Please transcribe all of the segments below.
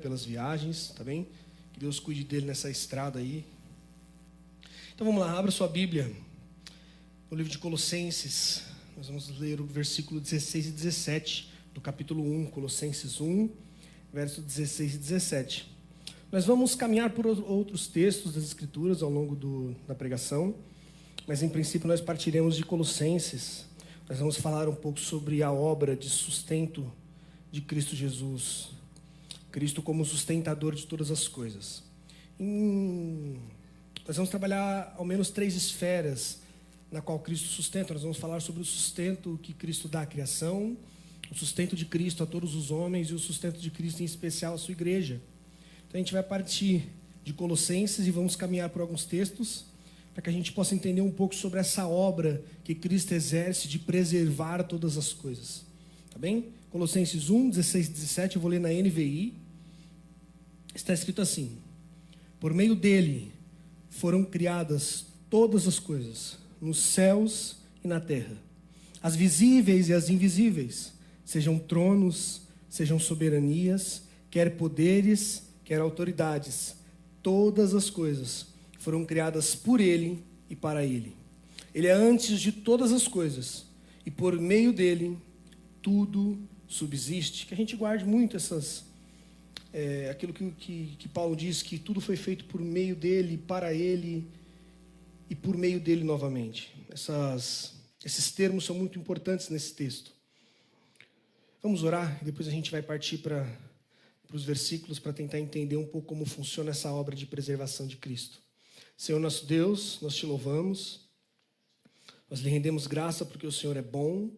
pelas viagens, tá bem? Que Deus cuide dele nessa estrada aí. Então vamos lá, abra sua Bíblia no livro de Colossenses. Nós vamos ler o versículo 16 e 17 do capítulo 1, Colossenses 1, verso 16 e 17. Nós vamos caminhar por outros textos das Escrituras ao longo da pregação, mas em princípio nós partiremos de Colossenses. Nós vamos falar um pouco sobre a obra de sustento de Cristo Jesus. Cristo como sustentador de todas as coisas. Nós vamos trabalhar ao menos 3 esferas na qual Cristo sustenta. Nós vamos falar sobre o sustento que Cristo dá à criação, o sustento de Cristo a todos os homens e o sustento de Cristo em especial à sua igreja. Então a gente vai partir de Colossenses e vamos caminhar por alguns textos para que a gente possa entender um pouco sobre essa obra que Cristo exerce de preservar todas as coisas. Tá bem? Colossenses 1, 16 e 17, eu vou ler na NVI. Está escrito assim: por meio dele foram criadas todas as coisas, nos céus e na terra, as visíveis e as invisíveis, sejam tronos, sejam soberanias, quer poderes, quer autoridades. Todas as coisas foram criadas por ele e para ele. Ele é antes de todas as coisas, e por meio dele tudo subsiste. Que a gente guarde muito aquilo que Paulo diz, que tudo foi feito por meio dele, para ele e por meio dele novamente. Esses termos são muito importantes nesse texto. Vamos orar e depois a gente vai partir para os versículos para tentar entender um pouco como funciona essa obra de preservação de Cristo. Senhor nosso Deus, nós te louvamos, nós lhe rendemos graça porque o Senhor é bom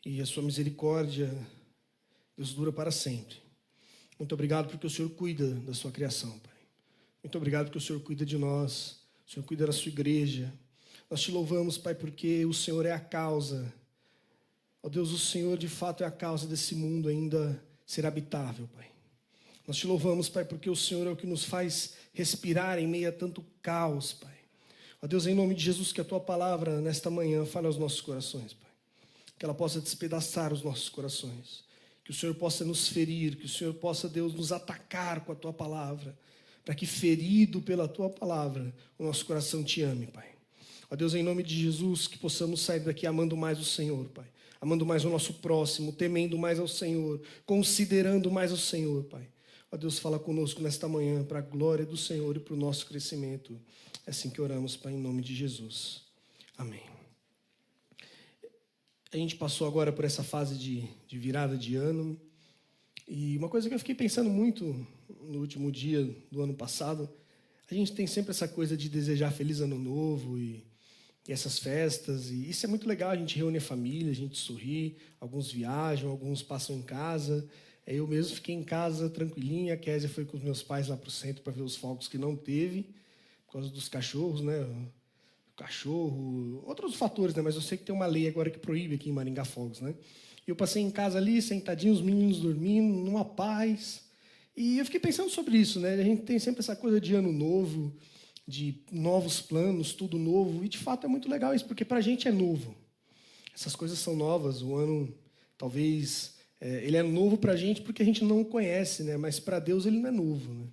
e a sua misericórdia, Deus, dura para sempre. Muito obrigado porque o Senhor cuida da sua criação, Pai. Muito obrigado porque o Senhor cuida de nós, o Senhor cuida da sua igreja. Nós te louvamos, Pai, porque o Senhor é a causa. Ó Deus, o Senhor de fato é a causa desse mundo ainda ser habitável, Pai. Nós te louvamos, Pai, porque o Senhor é o que nos faz respirar em meio a tanto caos, Pai. Ó Deus, em nome de Jesus, que a Tua palavra nesta manhã fale aos nossos corações, Pai. Que ela possa despedaçar os nossos corações. Que o Senhor possa nos ferir, que o Senhor possa, Deus, nos atacar com a Tua palavra, para que, ferido pela Tua palavra, o nosso coração te ame, Pai. Ó Deus, em nome de Jesus, que possamos sair daqui amando mais o Senhor, Pai. Amando mais o nosso próximo, temendo mais ao Senhor, considerando mais ao Senhor, Pai. Ó Deus, fala conosco nesta manhã, para a glória do Senhor e para o nosso crescimento. É assim que oramos, Pai, em nome de Jesus. Amém. A gente passou agora por essa fase de virada de ano, e uma coisa que eu fiquei pensando muito no último dia do ano passado, a gente tem sempre essa coisa de desejar feliz ano novo e essas festas, e isso é muito legal, a gente reúne a família, a gente sorri, alguns viajam, alguns passam em casa. Eu mesmo fiquei em casa tranquilinha, a Kézia foi com os meus pais lá para o centro para ver os fogos que não teve, por causa dos cachorros, né? Cachorro, outros fatores, né? Mas eu sei que tem uma lei agora que proíbe aqui em Maringá fogos, né? E eu passei em casa ali, sentadinho, os meninos dormindo, numa paz. E eu fiquei pensando sobre isso, né? A gente tem sempre essa coisa de ano novo, de novos planos, tudo novo. E, de fato, é muito legal isso, porque para a gente é novo. Essas coisas são novas. O ano, talvez, ele é novo para a gente porque a gente não o conhece, né? Mas para Deus ele não é novo, né?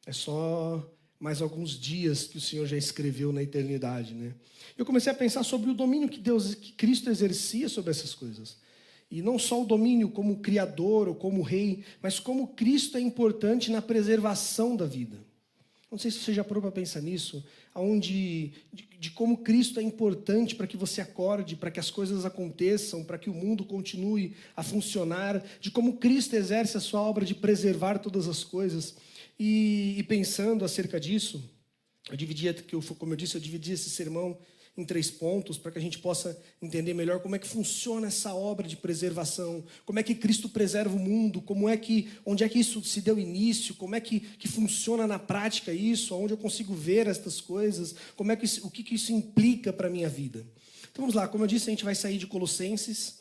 É só mais alguns dias que o Senhor já escreveu na eternidade, né? Eu comecei a pensar sobre o domínio que Cristo exercia sobre essas coisas. E não só o domínio como criador ou como rei, mas como Cristo é importante na preservação da vida. Não sei se você já parou para pensar nisso, de como Cristo é importante para que você acorde, para que as coisas aconteçam, para que o mundo continue a funcionar, de como Cristo exerce a sua obra de preservar todas as coisas. E pensando acerca disso, como eu disse, eu dividi esse sermão em 3 pontos, para que a gente possa entender melhor como é que funciona essa obra de preservação, como é que Cristo preserva o mundo, onde é que isso se deu início, como é que funciona na prática isso, onde eu consigo ver estas coisas, o que isso implica para a minha vida. Então vamos lá, como eu disse, a gente vai sair de Colossenses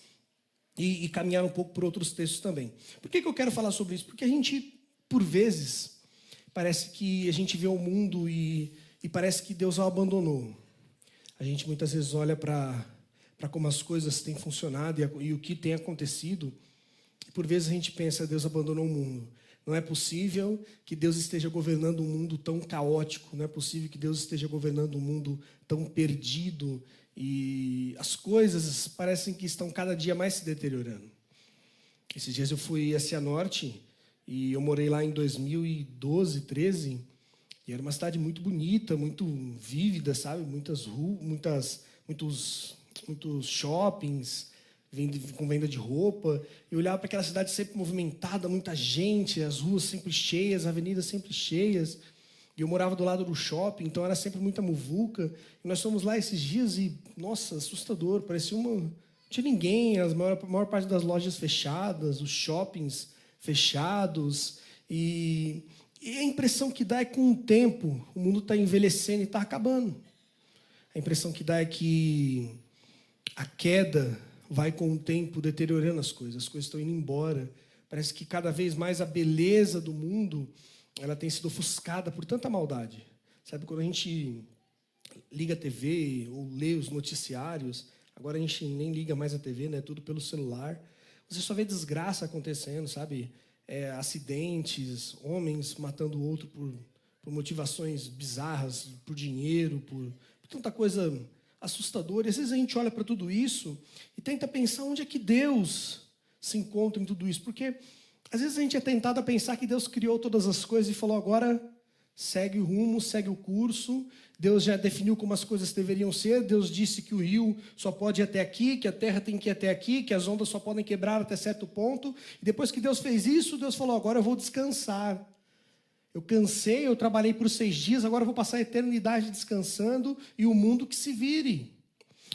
e caminhar um pouco por outros textos também. Por que eu quero falar sobre isso? Porque a gente, por vezes, parece que a gente vê o mundo e parece que Deus o abandonou. A gente muitas vezes olha para como as coisas têm funcionado e o que tem acontecido, e por vezes a gente pensa, Deus abandonou o mundo. Não é possível que Deus esteja governando um mundo tão caótico. Não é possível que Deus esteja governando um mundo tão perdido. E as coisas parecem que estão cada dia mais se deteriorando. Esses dias eu fui a Cianorte e eu morei lá em 2012, 13. E era uma cidade muito bonita, muito vívida, sabe? Muitas ruas, muitos shoppings com venda de roupa. Eu olhava para aquela cidade sempre movimentada, muita gente, as ruas sempre cheias, as avenidas sempre cheias. E eu morava do lado do shopping, então era sempre muita muvuca. E nós fomos lá esses dias e, nossa, assustador, parecia não tinha ninguém, a maior parte das lojas fechadas, os shoppings fechados. E a impressão que dá é que com o tempo o mundo está envelhecendo e está acabando. A impressão que dá é que a queda vai com o tempo deteriorando as coisas estão indo embora. Parece que cada vez mais a beleza do mundo ela tem sido ofuscada por tanta maldade. Sabe, quando a gente liga a TV ou lê os noticiários, agora a gente nem liga mais a TV, né? Tudo pelo celular. Você só vê desgraça acontecendo, sabe? Acidentes, homens matando o outro por motivações bizarras, por dinheiro, por tanta coisa assustadora. E às vezes a gente olha para tudo isso e tenta pensar onde é que Deus se encontra em tudo isso. Porque às vezes a gente é tentado a pensar que Deus criou todas as coisas e falou, agora segue o rumo, segue o curso. Deus já definiu como as coisas deveriam ser. Deus disse que o rio só pode ir até aqui, que a terra tem que ir até aqui, que as ondas só podem quebrar até certo ponto. E depois que Deus fez isso, Deus falou, agora eu vou descansar. Eu cansei, eu trabalhei por 6 dias, agora eu vou passar a eternidade descansando e o mundo que se vire.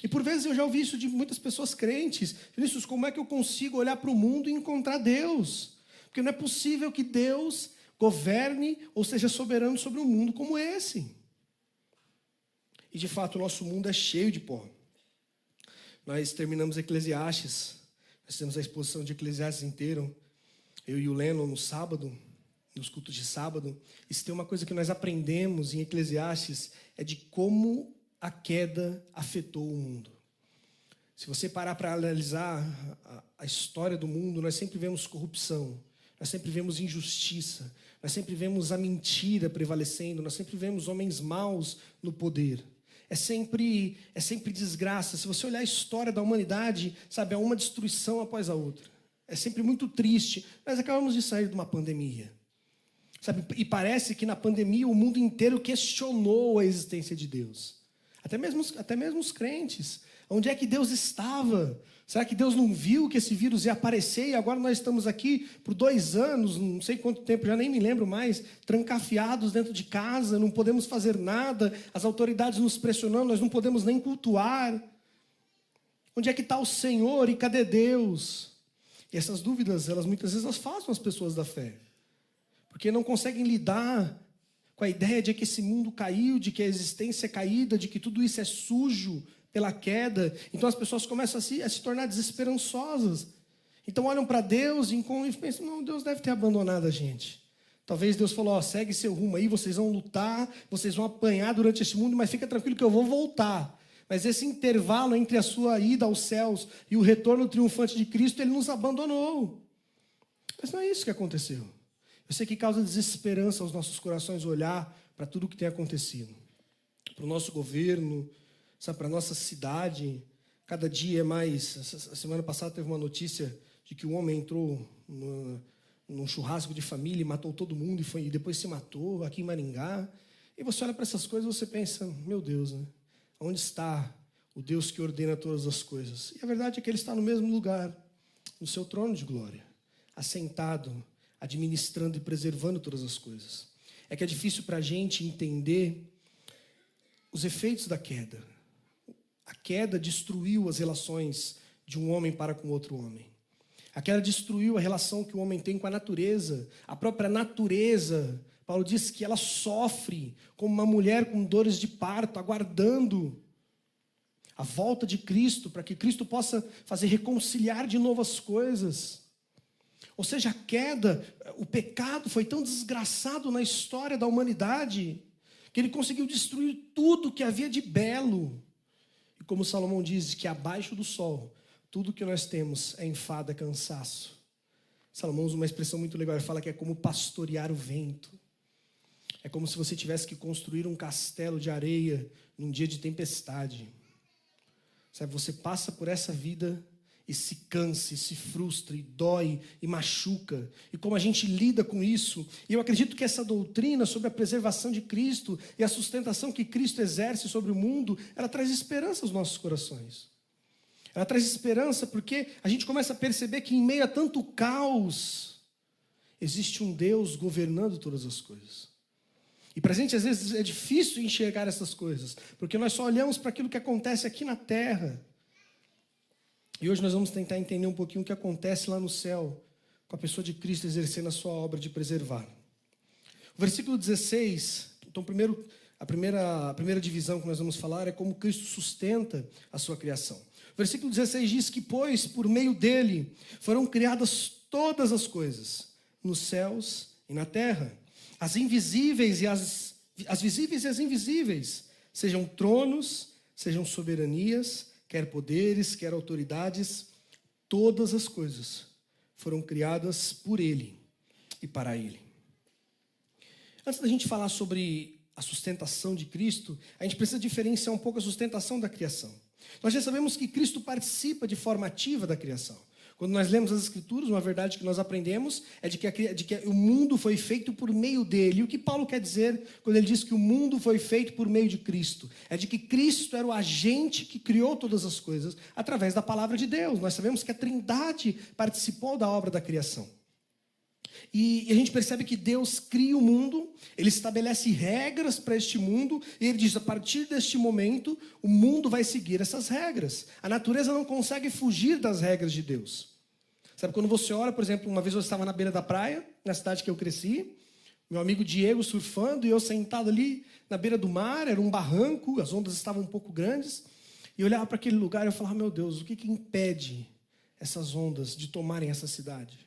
E por vezes eu já ouvi isso de muitas pessoas crentes. Vinícius, como é que eu consigo olhar para o mundo e encontrar Deus? Porque não é possível que Deus governe ou seja soberano sobre um mundo como esse. E de fato o nosso mundo é cheio de pó. Nós terminamos Eclesiastes, nós temos a exposição de Eclesiastes inteiro, eu e o Lennon no sábado, nos cultos de sábado. E se tem uma coisa que nós aprendemos em Eclesiastes é de como a queda afetou o mundo. Se você parar para analisar a história do mundo, nós sempre vemos corrupção, nós sempre vemos injustiça, nós sempre vemos a mentira prevalecendo, nós sempre vemos homens maus no poder. É sempre desgraça. Se você olhar a história da humanidade, sabe, é uma destruição após a outra. É sempre muito triste. Nós acabamos de sair de uma pandemia. Sabe, e parece que na pandemia o mundo inteiro questionou a existência de Deus. Até mesmo os crentes. Onde é que Deus estava? Será que Deus não viu que esse vírus ia aparecer e agora nós estamos aqui por 2 anos, não sei quanto tempo, já nem me lembro mais, trancafiados dentro de casa, não podemos fazer nada, as autoridades nos pressionando, nós não podemos nem cultuar. Onde é que está o Senhor e cadê Deus? E essas dúvidas, muitas vezes afastam as pessoas da fé. Porque não conseguem lidar com a ideia de que esse mundo caiu, de que a existência é caída, de que tudo isso é sujo pela queda. Então as pessoas começam a se tornar desesperançosas. Então olham para Deus e pensam, não, Deus deve ter abandonado a gente. Talvez Deus falou, segue seu rumo aí, vocês vão lutar, vocês vão apanhar durante este mundo, mas fica tranquilo que eu vou voltar. Mas esse intervalo entre a sua ida aos céus e o retorno triunfante de Cristo, Ele nos abandonou. Mas não é isso que aconteceu. Eu sei que causa desesperança aos nossos corações olhar para tudo o que tem acontecido. Para o nosso governo, sabe, para a nossa cidade. Cada dia é mais. A semana passada teve uma notícia de que um homem entrou num churrasco de família e matou todo mundo e depois se matou aqui em Maringá. E você olha para essas coisas e você pensa, meu Deus, né? Onde está o Deus que ordena todas as coisas? E a verdade é que Ele está no mesmo lugar, no seu trono de glória, assentado, administrando e preservando todas as coisas. É que é difícil para a gente entender os efeitos da queda. A queda destruiu as relações de um homem para com outro homem. A queda destruiu a relação que o homem tem com a natureza. A própria natureza, Paulo diz que ela sofre como uma mulher com dores de parto, aguardando a volta de Cristo, para que Cristo possa fazer reconciliar de novo as coisas. Ou seja, a queda, o pecado foi tão desgraçado na história da humanidade que ele conseguiu destruir tudo que havia de belo. E como Salomão diz, que abaixo do sol, tudo que nós temos é enfado, é cansaço. Salomão usa uma expressão muito legal, ele fala que é como pastorear o vento. É como se você tivesse que construir um castelo de areia num dia de tempestade. Sabe, você passa por essa vida e se cansa, e se frustra, e dói, e machuca. E como a gente lida com isso? E eu acredito que essa doutrina sobre a preservação de Cristo e a sustentação que Cristo exerce sobre o mundo, ela traz esperança aos nossos corações. Ela traz esperança porque a gente começa a perceber que em meio a tanto caos, existe um Deus governando todas as coisas. E para a gente, às vezes, é difícil enxergar essas coisas, porque nós só olhamos para aquilo que acontece aqui na terra. E hoje nós vamos tentar entender um pouquinho o que acontece lá no céu, com a pessoa de Cristo exercendo a sua obra de preservar. O versículo 16, então a primeira divisão que nós vamos falar é como Cristo sustenta a sua criação. O versículo 16 diz que, pois, por meio dele, foram criadas todas as coisas, nos céus e na terra, as invisíveis e as visíveis e as invisíveis, sejam tronos, sejam soberanias, quer poderes, quer autoridades, todas as coisas foram criadas por Ele e para Ele. Antes da gente falar sobre a sustentação de Cristo, a gente precisa diferenciar um pouco a sustentação da criação. Nós já sabemos que Cristo participa de forma ativa da criação. Quando nós lemos as Escrituras, uma verdade que nós aprendemos é de que o mundo foi feito por meio dele. E o que Paulo quer dizer quando ele diz que o mundo foi feito por meio de Cristo? É de que Cristo era o agente que criou todas as coisas através da palavra de Deus. Nós sabemos que a Trindade participou da obra da criação. E a gente percebe que Deus cria o mundo, Ele estabelece regras para este mundo, e Ele diz, a partir deste momento, o mundo vai seguir essas regras. A natureza não consegue fugir das regras de Deus. Sabe, quando você olha, por exemplo, uma vez eu estava na beira da praia, na cidade que eu cresci, meu amigo Diego surfando, e eu sentado ali na beira do mar, era um barranco, as ondas estavam um pouco grandes, e eu olhava para aquele lugar e eu falava, meu Deus, o que impede essas ondas de tomarem essa cidade?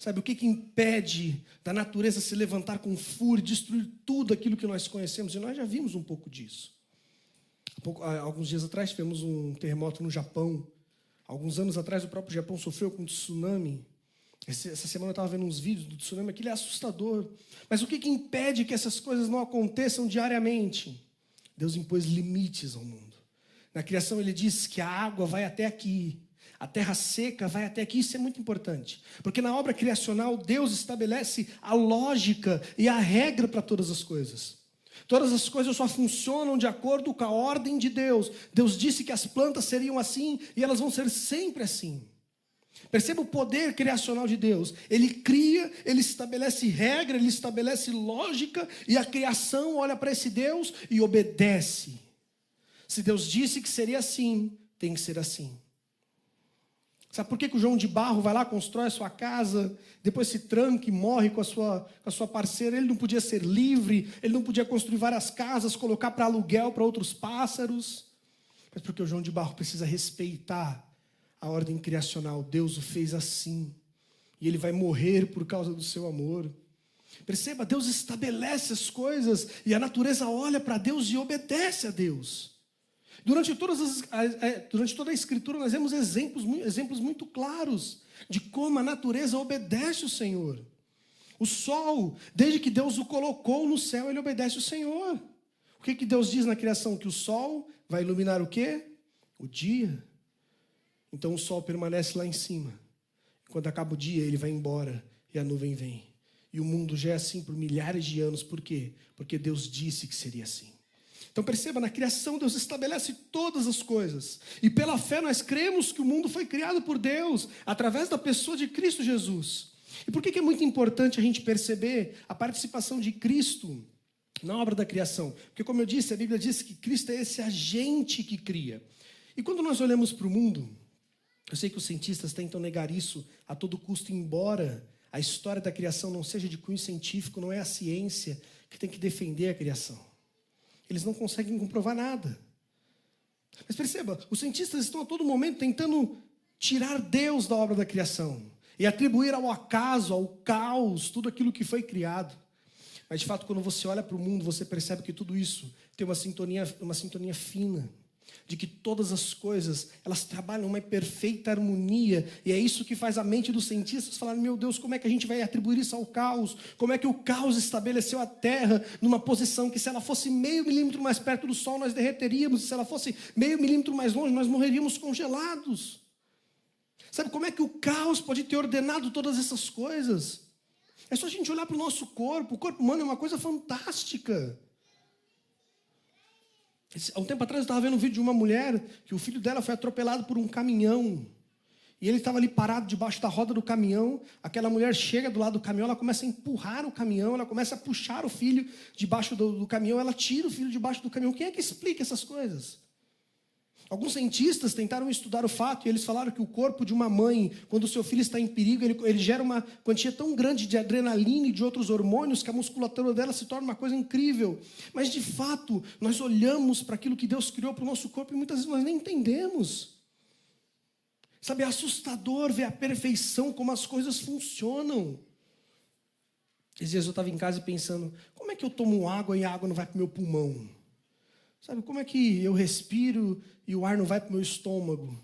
Sabe, o que impede da natureza se levantar com fúria, destruir tudo aquilo que nós conhecemos? E nós já vimos um pouco disso. Há alguns dias atrás tivemos um terremoto no Japão. Alguns anos atrás o próprio Japão sofreu com um tsunami. Essa semana eu estava vendo uns vídeos do tsunami, aquilo é assustador. Mas o que impede que essas coisas não aconteçam diariamente? Deus impôs limites ao mundo. Na criação ele disse que a água vai até aqui. A terra seca vai até aqui, isso é muito importante. Porque na obra criacional, Deus estabelece a lógica e a regra para todas as coisas. Todas as coisas só funcionam de acordo com a ordem de Deus. Deus disse que as plantas seriam assim e elas vão ser sempre assim. Perceba o poder criacional de Deus. Ele cria, ele estabelece regra, ele estabelece lógica e a criação olha para esse Deus e obedece. Se Deus disse que seria assim, tem que ser assim. Sabe por que o João de Barro vai lá, constrói a sua casa, depois se tranca e morre com a sua parceira? Ele não podia ser livre, ele não podia construir várias casas, colocar para aluguel para outros pássaros. Mas porque o João de Barro precisa respeitar a ordem criacional. Deus o fez assim. E ele vai morrer por causa do seu amor. Perceba, Deus estabelece as coisas e a natureza olha para Deus e obedece a Deus. Durante toda a Escritura nós vemos exemplos muito claros de como a natureza obedece o Senhor. O sol, desde que Deus o colocou no céu, ele obedece o Senhor. O que Deus diz na criação? Que o sol vai iluminar o quê? O dia. Então o sol permanece lá em cima. Quando acaba o dia, ele vai embora e a nuvem vem. E o mundo já é assim por milhares de anos. Por quê? Porque Deus disse que seria assim. Então perceba, na criação Deus estabelece todas as coisas. E pela fé nós cremos que o mundo foi criado por Deus, através da pessoa de Cristo Jesus. E por que é muito importante a gente perceber a participação de Cristo na obra da criação? Porque, como eu disse, a Bíblia diz que Cristo é esse agente que cria. E quando nós olhamos para o mundo, eu sei que os cientistas tentam negar isso a todo custo, embora a história da criação não seja de cunho científico, não é a ciência que tem que defender a criação. Eles não conseguem comprovar nada. Mas perceba, os cientistas estão a todo momento tentando tirar Deus da obra da criação e atribuir ao acaso, ao caos, tudo aquilo que foi criado. Mas de fato, quando você olha para o mundo, você percebe que tudo isso tem uma sintonia fina. de que todas as coisas, elas trabalham uma perfeita harmonia, e é isso que faz a mente dos cientistas falar: meu Deus, como é que a gente vai atribuir isso ao caos? Como é que o caos estabeleceu a Terra numa posição que, se ela fosse meio milímetro mais perto do Sol, nós derreteríamos, e se ela fosse meio milímetro mais longe, nós morreríamos congelados? Sabe como é que o caos pode ter ordenado todas essas coisas? É só a gente olhar para o nosso corpo. O corpo humano é uma coisa fantástica. Há um tempo atrás eu estava vendo um vídeo de uma mulher que o filho dela foi atropelado por um caminhão. E ele estava ali parado debaixo da roda do caminhão. Aquela mulher chega do lado do caminhão, ela começa a empurrar o caminhão, ela começa a puxar o filho debaixo do caminhão, ela tira o filho debaixo do caminhão. Quem é que explica essas coisas? Alguns cientistas tentaram estudar o fato e eles falaram que o corpo de uma mãe, quando o seu filho está em perigo, ele gera uma quantia tão grande de adrenalina e de outros hormônios que a musculatura dela se torna uma coisa incrível. Mas, de fato, nós olhamos para aquilo que Deus criou para o nosso corpo e muitas vezes nós nem entendemos. Sabe, é assustador ver a perfeição, como as coisas funcionam. Esses dias eu estava em casa pensando: como é que eu tomo água e a água não vai para o meu pulmão? Sabe, como é que eu respiro e o ar não vai para o meu estômago?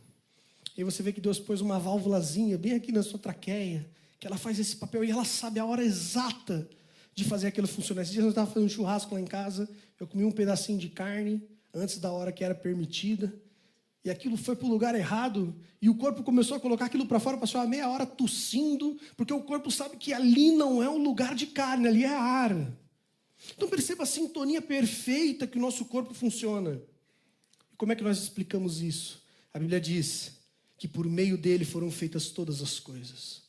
E aí você vê que Deus pôs uma válvulazinha bem aqui na sua traqueia, que ela faz esse papel e ela sabe a hora exata de fazer aquilo funcionar. Esses dias eu estava fazendo um churrasco lá em casa, eu comi um pedacinho de carne antes da hora que era permitida, e aquilo foi para o lugar errado, e o corpo começou a colocar aquilo para fora, passou uma meia hora tossindo, porque o corpo sabe que ali não é um lugar de carne, ali é ar. Então perceba a sintonia perfeita que o nosso corpo funciona. E como é que nós explicamos isso? A Bíblia diz que por meio dele foram feitas todas as coisas.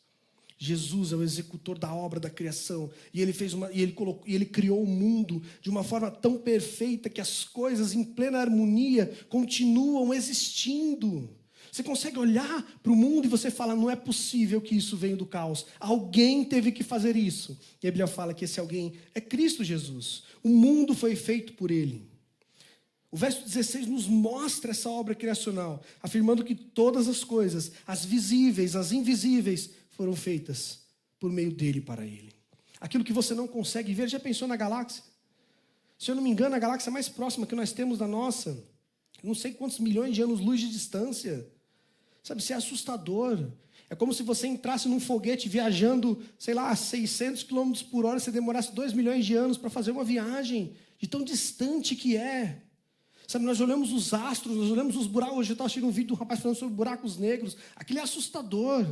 Jesus é o executor da obra da criação, e ele criou o mundo de uma forma tão perfeita que as coisas em plena harmonia continuam existindo. Você consegue olhar para o mundo e você fala: não é possível que isso venha do caos. Alguém teve que fazer isso. E a Bíblia fala que esse alguém é Cristo Jesus. O mundo foi feito por Ele. O verso 16 nos mostra essa obra criacional, afirmando que todas as coisas, as visíveis, as invisíveis, foram feitas por meio dele e para Ele. Aquilo que você não consegue ver, já pensou na galáxia? Se eu não me engano, a galáxia mais próxima que nós temos da nossa, não sei quantos milhões de anos-luz de distância. Sabe, isso é assustador. É como se você entrasse num foguete viajando, sei lá, a 600 km por hora, você demorasse 2 milhões de anos para fazer uma viagem, de tão distante que é. Sabe, nós olhamos os astros, nós olhamos os buracos. Hoje eu estava assistindo um vídeo de um rapaz falando sobre buracos negros. Aquilo é assustador.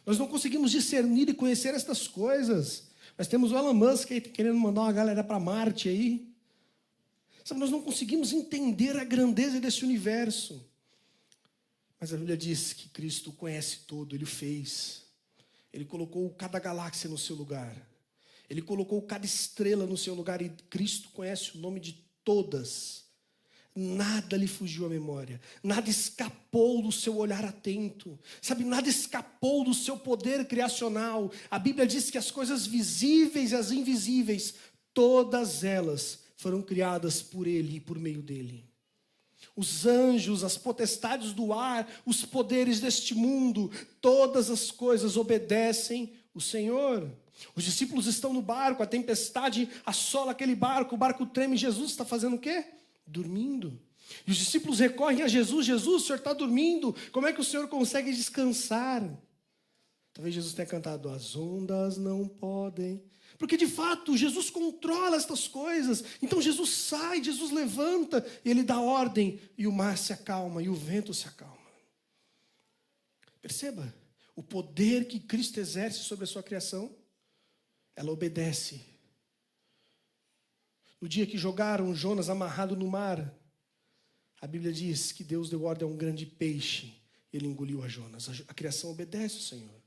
Nós não conseguimos discernir e conhecer estas coisas. Nós temos o Elon Musk aí querendo mandar uma galera para Marte aí. Sabe, nós não conseguimos entender a grandeza desse universo. Mas a Bíblia diz que Cristo conhece todo, Ele o fez. Ele colocou cada galáxia no seu lugar. Ele colocou cada estrela no seu lugar, e Cristo conhece o nome de todas. Nada lhe fugiu à memória, nada escapou do seu olhar atento, sabe, nada escapou do seu poder criacional. A Bíblia diz que as coisas visíveis e as invisíveis, todas elas foram criadas por Ele e por meio dEle. Os anjos, as potestades do ar, os poderes deste mundo, todas as coisas obedecem o Senhor. Os discípulos estão no barco, a tempestade assola aquele barco, o barco treme. Jesus está fazendo o quê? Dormindo. E os discípulos recorrem a Jesus: Jesus, o Senhor está dormindo, como é que o Senhor consegue descansar? Talvez Jesus tenha cantado: as ondas não podem. Porque de fato Jesus controla estas coisas. Então Jesus sai, Jesus levanta, e Ele dá ordem, e o mar se acalma, e o vento se acalma. Perceba o poder que Cristo exerce sobre a sua criação. Ela obedece. No dia que jogaram Jonas amarrado no mar, a Bíblia diz que Deus deu ordem a um grande peixe, e ele engoliu a Jonas. A criação obedece ao Senhor.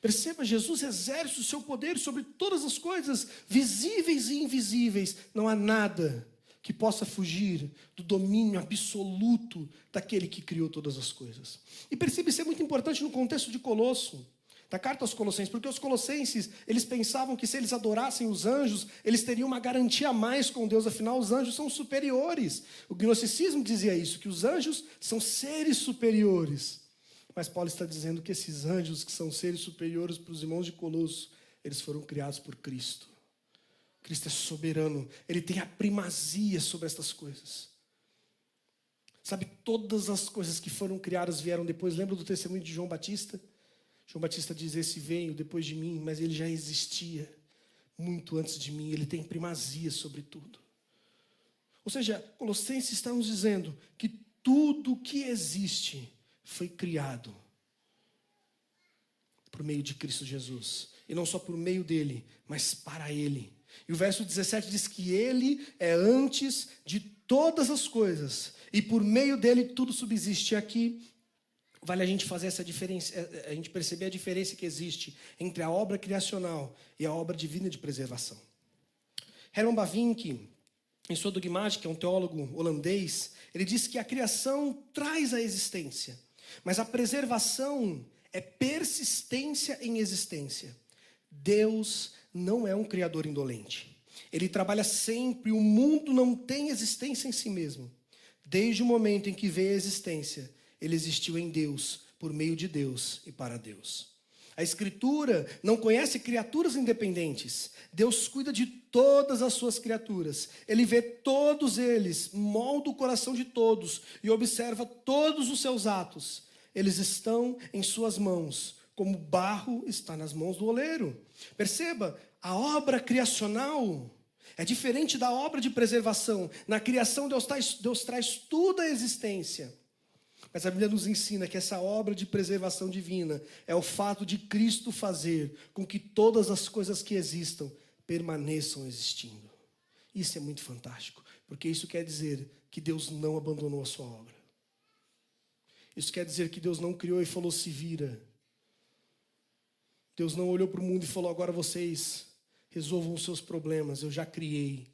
Perceba, Jesus exerce o seu poder sobre todas as coisas, visíveis e invisíveis. Não há nada que possa fugir do domínio absoluto daquele que criou todas as coisas. E perceba, isso é muito importante no contexto de Colosso, da carta aos Colossenses, porque os colossenses, eles pensavam que se eles adorassem os anjos, eles teriam uma garantia a mais com Deus, afinal os anjos são superiores. O gnosticismo dizia isso, que os anjos são seres superiores. Mas Paulo está dizendo que esses anjos, que são seres superiores para os irmãos de Colosso, eles foram criados por Cristo. Cristo é soberano, Ele tem a primazia sobre estas coisas. Sabe, todas as coisas que foram criadas vieram depois. Lembra do testemunho de João Batista? João Batista diz, esse veio depois de mim, mas ele já existia muito antes de mim. Ele tem primazia sobre tudo. Ou seja, Colossenses está nos dizendo que tudo que existe foi criado por meio de Cristo Jesus. E não só por meio dele, mas para ele. E o verso 17 diz que ele é antes de todas as coisas. E por meio dele tudo subsiste. E aqui vale a gente fazer essa diferença, a gente perceber a diferença que existe entre a obra criacional e a obra divina de preservação. Herman Bavinck, em sua dogmática, é um teólogo holandês, ele diz que a criação traz a existência, mas a preservação é persistência em existência. Deus não é um criador indolente. Ele trabalha sempre, o mundo não tem existência em si mesmo. Desde o momento em que veio a existência, ele existiu em Deus, por meio de Deus e para Deus. A Escritura não conhece criaturas independentes. Deus cuida de todas as suas criaturas. Ele vê todos eles, molda o coração de todos e observa todos os seus atos. Eles estão em suas mãos, como o barro está nas mãos do oleiro. Perceba, a obra criacional é diferente da obra de preservação. Na criação, Deus traz tudo à existência. Mas a Bíblia nos ensina que essa obra de preservação divina é o fato de Cristo fazer com que todas as coisas que existam permaneçam existindo. Isso é muito fantástico, porque isso quer dizer que Deus não abandonou a sua obra. Isso quer dizer que Deus não criou e falou, se vira. Deus não olhou para o mundo e falou, agora vocês resolvam os seus problemas, eu já criei.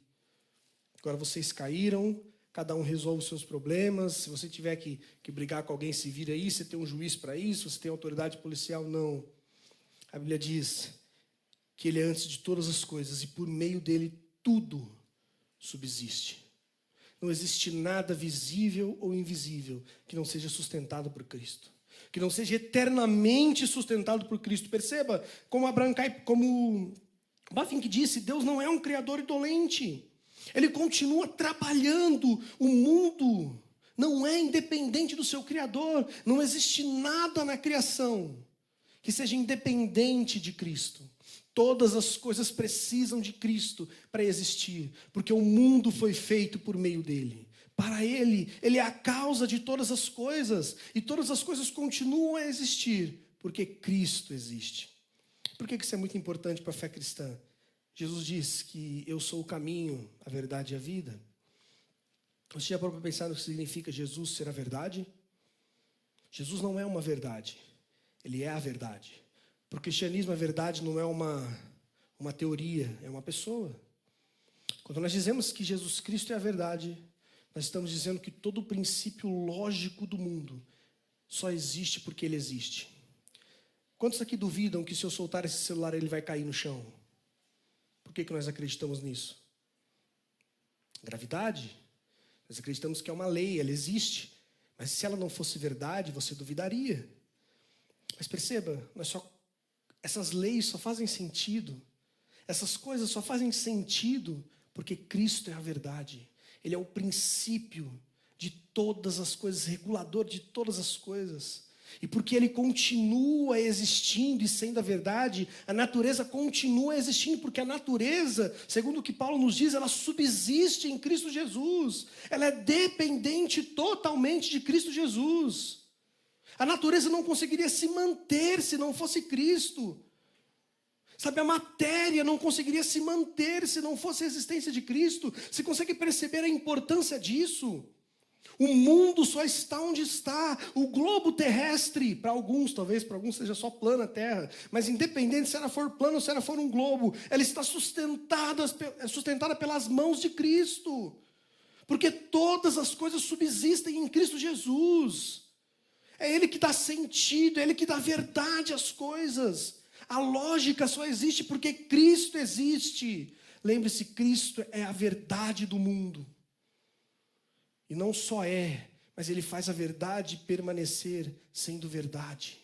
Agora vocês caíram, cada um resolve os seus problemas. Se você tiver que brigar com alguém, se vira aí. Você tem um juiz para isso, você tem autoridade policial. Não. A Bíblia diz que Ele é antes de todas as coisas e por meio dEle tudo subsiste. Não existe nada visível ou invisível que não seja sustentado por Cristo. Que não seja eternamente sustentado por Cristo. Perceba, como Bavinck disse, Deus não é um criador indolente. Ele continua trabalhando. O mundo não é independente do seu Criador. Não existe nada na criação que seja independente de Cristo. Todas as coisas precisam de Cristo para existir, porque o mundo foi feito por meio dele. Para ele, ele é a causa de todas as coisas, e todas as coisas continuam a existir, porque Cristo existe. Por que isso é muito importante para a fé cristã? Jesus diz que eu sou o caminho, a verdade e a vida. Você já parou para pensar no que significa Jesus ser a verdade? Jesus não é uma verdade, ele é a verdade. Para o cristianismo, a verdade não é uma teoria, é uma pessoa. Quando nós dizemos que Jesus Cristo é a verdade, nós estamos dizendo que todo o princípio lógico do mundo só existe porque ele existe. Quantos aqui duvidam que se eu soltar esse celular ele vai cair no chão? Por que nós acreditamos nisso? Gravidade. Nós acreditamos que é uma lei, ela existe. Mas se ela não fosse verdade, você duvidaria. Mas perceba, essas leis só fazem sentido, essas coisas só fazem sentido porque Cristo é a verdade. Ele é o princípio de todas as coisas, regulador de todas as coisas. E porque ele continua existindo e sendo a verdade, a natureza continua existindo, porque a natureza, segundo o que Paulo nos diz, ela subsiste em Cristo Jesus. Ela é dependente totalmente de Cristo Jesus. A natureza não conseguiria se manter se não fosse Cristo. Sabe, a matéria não conseguiria se manter se não fosse a existência de Cristo. Você consegue perceber a importância disso? O mundo só está onde está. O globo terrestre, para alguns, talvez para alguns seja só plana a Terra, mas independente se ela for plana ou se ela for um globo, ela está sustentada pelas mãos de Cristo. Porque todas as coisas subsistem em Cristo Jesus. É Ele que dá sentido, é Ele que dá verdade às coisas. A lógica só existe porque Cristo existe. Lembre-se, Cristo é a verdade do mundo. E não só é, mas Ele faz a verdade permanecer sendo verdade.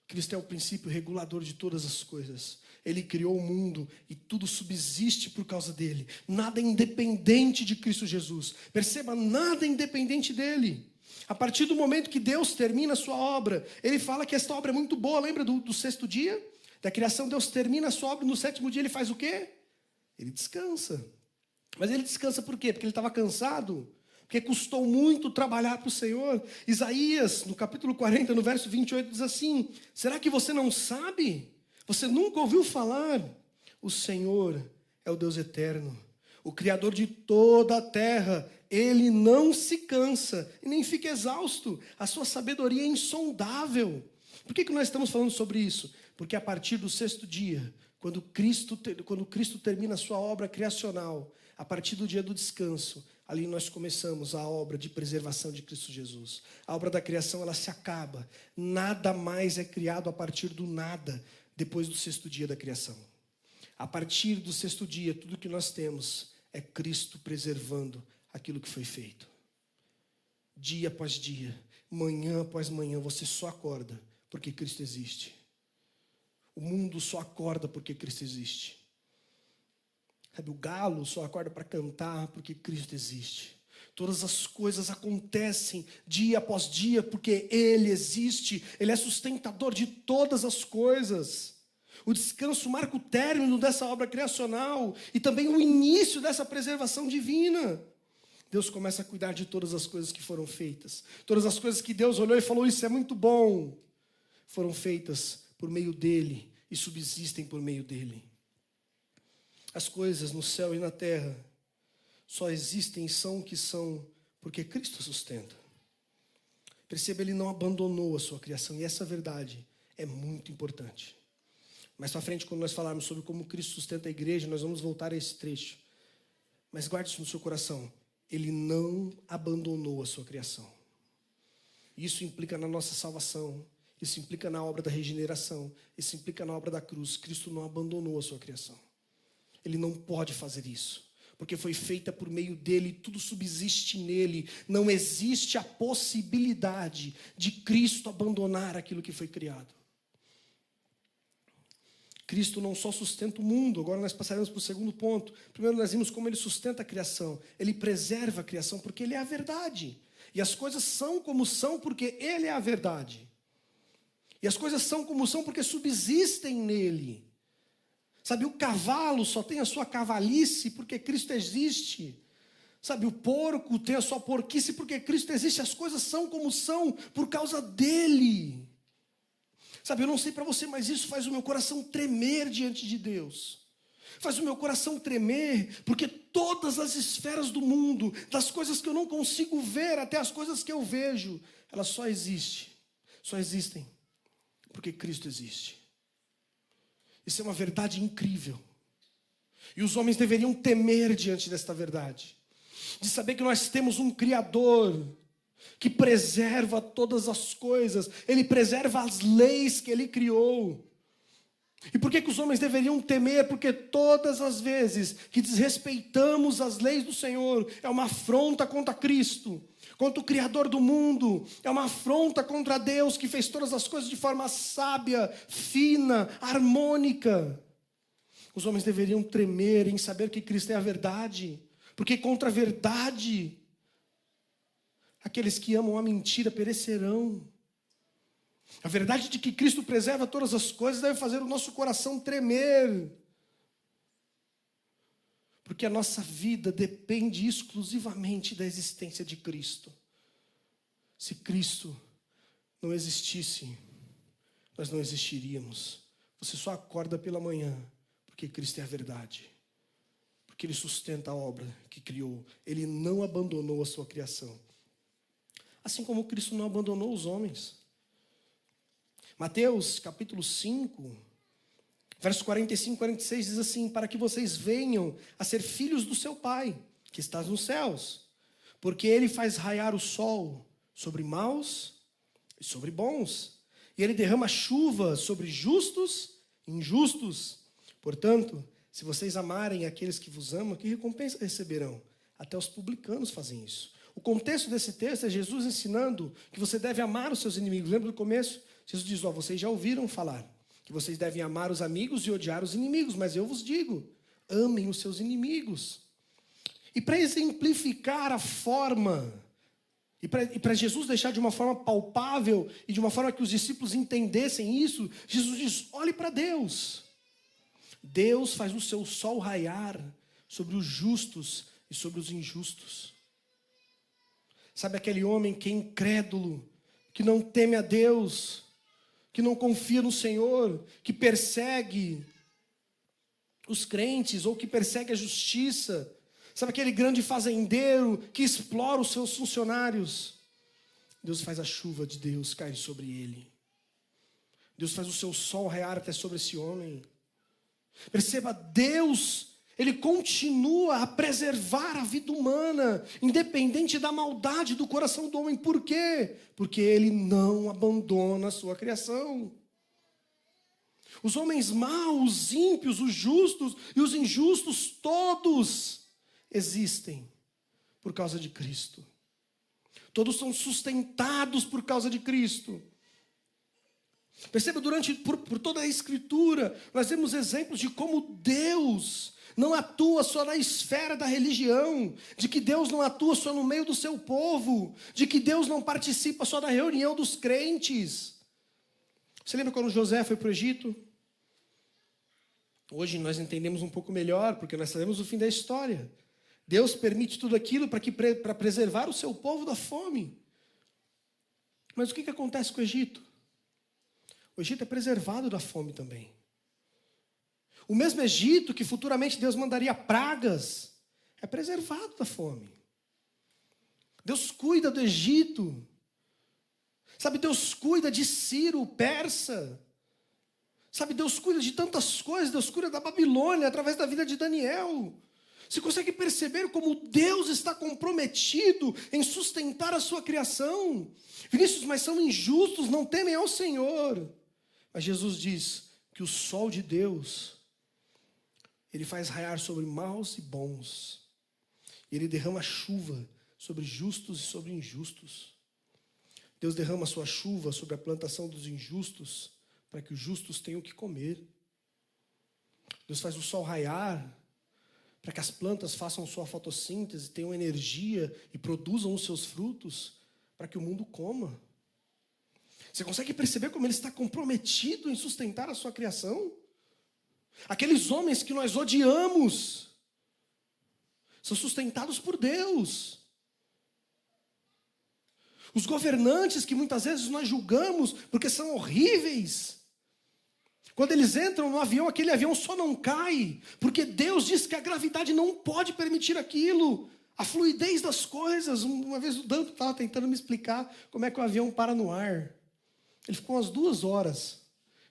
Cristo é o princípio regulador de todas as coisas. Ele criou o mundo e tudo subsiste por causa dele. Nada é independente de Cristo Jesus. Perceba, nada é independente dele. A partir do momento que Deus termina a sua obra, ele fala que esta obra é muito boa. Lembra do sexto dia? Da criação, Deus termina a sua obra, no sétimo dia ele faz o quê? Ele descansa. Mas ele descansa por quê? Porque ele estava cansado. Porque custou muito trabalhar para o Senhor. Isaías, no capítulo 40, no verso 28, diz assim: será que você não sabe? Você nunca ouviu falar? O Senhor é o Deus eterno, o Criador de toda a terra. Ele não se cansa e nem fica exausto. A sua sabedoria é insondável. Por que nós estamos falando sobre isso? Porque a partir do sexto dia, quando Cristo termina a sua obra criacional, a partir do dia do descanso, ali nós começamos a obra de preservação de Cristo Jesus. A obra da criação, ela se acaba. Nada mais é criado a partir do nada, depois do sexto dia da criação. A partir do sexto dia, tudo que nós temos é Cristo preservando aquilo que foi feito. Dia após dia, manhã após manhã, você só acorda porque Cristo existe. O mundo só acorda porque Cristo existe. Sabe, o galo só acorda para cantar porque Cristo existe. Todas as coisas acontecem dia após dia porque Ele existe. Ele é sustentador de todas as coisas. O descanso marca o término dessa obra criacional e também o início dessa preservação divina. Deus começa a cuidar de todas as coisas que foram feitas. Todas as coisas que Deus olhou e falou: isso é muito bom. Foram feitas por meio dEle e subsistem por meio dEle. As coisas no céu e na terra só existem e são o que são porque Cristo sustenta. Perceba, Ele não abandonou a sua criação, e essa verdade é muito importante. Mais para frente, quando nós falarmos sobre como Cristo sustenta a igreja, nós vamos voltar a esse trecho. Mas guarde isso no seu coração. Ele não abandonou a sua criação. Isso implica na nossa salvação. Isso implica na obra da regeneração. Isso implica na obra da cruz. Cristo não abandonou a sua criação. Ele não pode fazer isso, porque foi feita por meio dele, tudo subsiste nele. Não existe a possibilidade de Cristo abandonar aquilo que foi criado. Cristo não só sustenta o mundo. Agora nós passaremos para o segundo ponto. Primeiro nós vimos como ele sustenta a criação. Ele preserva a criação porque ele é a verdade. E as coisas são como são porque ele é a verdade. E as coisas são como são porque subsistem nele. Sabe, o cavalo só tem a sua cavalice porque Cristo existe. Sabe, o porco tem a sua porquice porque Cristo existe. As coisas são como são por causa dele. Sabe, eu não sei para você, mas isso faz o meu coração tremer diante de Deus. Faz o meu coração tremer, porque todas as esferas do mundo, das coisas que eu não consigo ver até as coisas que eu vejo, elas só existem porque Cristo existe. Isso é uma verdade incrível. E os homens deveriam temer diante desta verdade, de saber que nós temos um Criador que preserva todas as coisas. Ele preserva as leis que Ele criou. E por que os homens deveriam temer? Porque todas as vezes que desrespeitamos as leis do Senhor, é uma afronta contra Cristo, contra o Criador do mundo, é uma afronta contra Deus que fez todas as coisas de forma sábia, fina, harmônica. Os homens deveriam tremer em saber que Cristo é a verdade, porque contra a verdade, aqueles que amam a mentira perecerão. A verdade de que Cristo preserva todas as coisas deve fazer o nosso coração tremer. Porque a nossa vida depende exclusivamente da existência de Cristo. Se Cristo não existisse, nós não existiríamos. Você só acorda pela manhã porque Cristo é a verdade. Porque Ele sustenta a obra que criou. Ele não abandonou a sua criação. Assim como Cristo não abandonou os homens. Mateus capítulo 5, versos 45 e 46 diz assim: para que vocês venham a ser filhos do seu Pai, que está nos céus, porque Ele faz raiar o sol sobre maus e sobre bons, e Ele derrama chuva sobre justos e injustos. Portanto, se vocês amarem aqueles que vos amam, que recompensa receberão? Até os publicanos fazem isso. O contexto desse texto é Jesus ensinando que você deve amar os seus inimigos. Lembra do começo? Jesus diz: vocês já ouviram falar que vocês devem amar os amigos e odiar os inimigos, mas eu vos digo, amem os seus inimigos. E para exemplificar a forma, e para Jesus deixar de uma forma palpável, e de uma forma que os discípulos entendessem isso, Jesus diz, olhe para Deus. Deus faz o seu sol raiar sobre os justos e sobre os injustos. Sabe aquele homem que é incrédulo, que não teme a Deus, que não confia no Senhor, que persegue os crentes ou que persegue a justiça? Sabe aquele grande fazendeiro que explora os seus funcionários? Deus faz a chuva de Deus cair sobre ele. Deus faz o seu sol raiar até sobre esse homem. Perceba, Deus, Ele continua a preservar a vida humana, independente da maldade do coração do homem. Por quê? Porque Ele não abandona a sua criação. Os homens maus, os ímpios, os justos e os injustos, todos existem por causa de Cristo. Todos são sustentados por causa de Cristo. Perceba, por toda a Escritura, nós vemos exemplos de como Deus não atua só na esfera da religião, de que Deus não atua só no meio do seu povo, de que Deus não participa só da reunião dos crentes. Você lembra quando José foi para o Egito? Hoje nós entendemos um pouco melhor, porque nós sabemos o fim da história. Deus permite tudo aquilo para preservar o seu povo da fome. Mas o que acontece com o Egito? O Egito é preservado da fome também. O mesmo Egito que futuramente Deus mandaria pragas, é preservado da fome. Deus cuida do Egito. Sabe, Deus cuida de Ciro, o persa. Sabe, Deus cuida de tantas coisas. Deus cuida da Babilônia através da vida de Daniel. Você consegue perceber como Deus está comprometido em sustentar a sua criação? Vinícius, mas são injustos, não temem ao Senhor. Mas Jesus diz que o sol de Deus, Ele faz raiar sobre maus e bons. Ele derrama chuva sobre justos e sobre injustos. Deus derrama a sua chuva sobre a plantação dos injustos, para que os justos tenham o que comer. Deus faz o sol raiar, para que as plantas façam sua fotossíntese, tenham energia e produzam os seus frutos, para que o mundo coma. Você consegue perceber como Ele está comprometido em sustentar a sua criação? Aqueles homens que nós odiamos são sustentados por Deus. Os governantes que muitas vezes nós julgamos porque são horríveis, quando eles entram no avião, aquele avião só não cai, porque Deus diz que a gravidade não pode permitir aquilo, a fluidez das coisas. Uma vez o Danto estava tentando me explicar como é que o avião para no ar. Ele ficou umas 2 horas,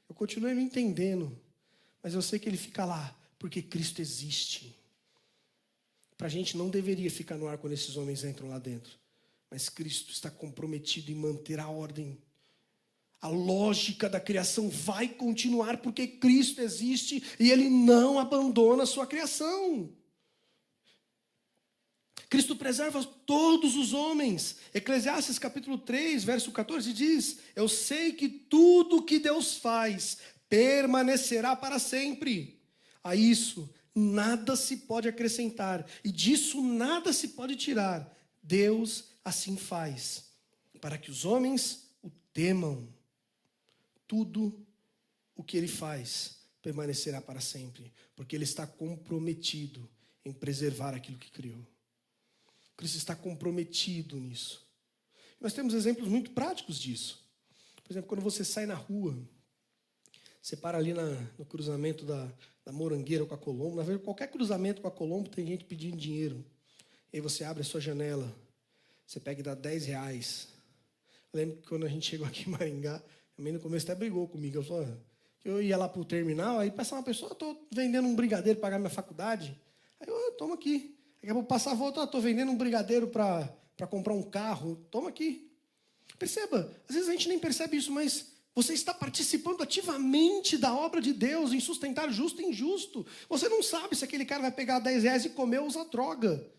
eu continuei não entendendo, mas eu sei que ele fica lá, porque Cristo existe. Para a gente não deveria ficar no ar quando esses homens entram lá dentro, mas Cristo está comprometido em manter a ordem. A lógica da criação vai continuar porque Cristo existe e Ele não abandona a sua criação. Cristo preserva todos os homens. Eclesiastes capítulo 3, verso 14 diz: eu sei que tudo que Deus faz permanecerá para sempre. A isso nada se pode acrescentar e disso nada se pode tirar. Deus assim faz, para que os homens o temam. Tudo o que Ele faz permanecerá para sempre, porque Ele está comprometido em preservar aquilo que criou. Cristo está comprometido nisso. Nós temos exemplos muito práticos disso. Por exemplo, quando você sai na rua, você para ali no cruzamento da Morangueira com a Colombo. Na verdade, qualquer cruzamento com a Colombo tem gente pedindo dinheiro. E aí você abre a sua janela, você pega e dá R$10. Eu lembro que quando a gente chegou aqui em Maringá, a mãe no começo até brigou comigo. Ela falou, eu ia lá para o terminal, aí passava uma pessoa, estou vendendo um brigadeiro para pagar minha faculdade. Aí eu, toma aqui. Daqui a pouco passava outra, estou vendendo um brigadeiro para comprar um carro. Toma aqui. Perceba, às vezes a gente nem percebe isso, mas você está participando ativamente da obra de Deus em sustentar justo e injusto. Você não sabe se aquele cara vai pegar R$10 e comer ou usar droga.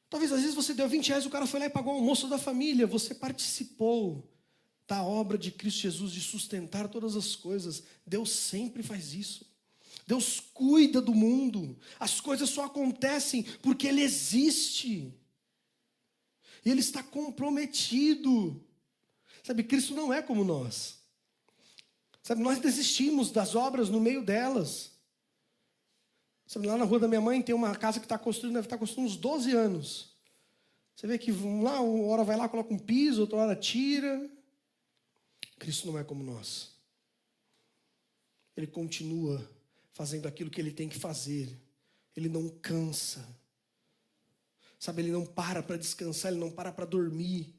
Talvez às vezes você deu R$20 e o cara foi lá e pagou o almoço da família. Você participou da obra de Cristo Jesus de sustentar todas as coisas. Deus sempre faz isso. Deus cuida do mundo. As coisas só acontecem porque Ele existe. E Ele está comprometido. Sabe, Cristo não é como nós. Sabe, nós desistimos das obras no meio delas. Sabe, lá na rua da minha mãe tem uma casa que está construindo, deve estar construindo uns 12 anos. Você vê que lá, uma hora vai lá, coloca um piso, outra hora tira. Cristo não é como nós. Ele continua fazendo aquilo que Ele tem que fazer. Ele não cansa. Sabe, Ele não para descansar, Ele não para dormir.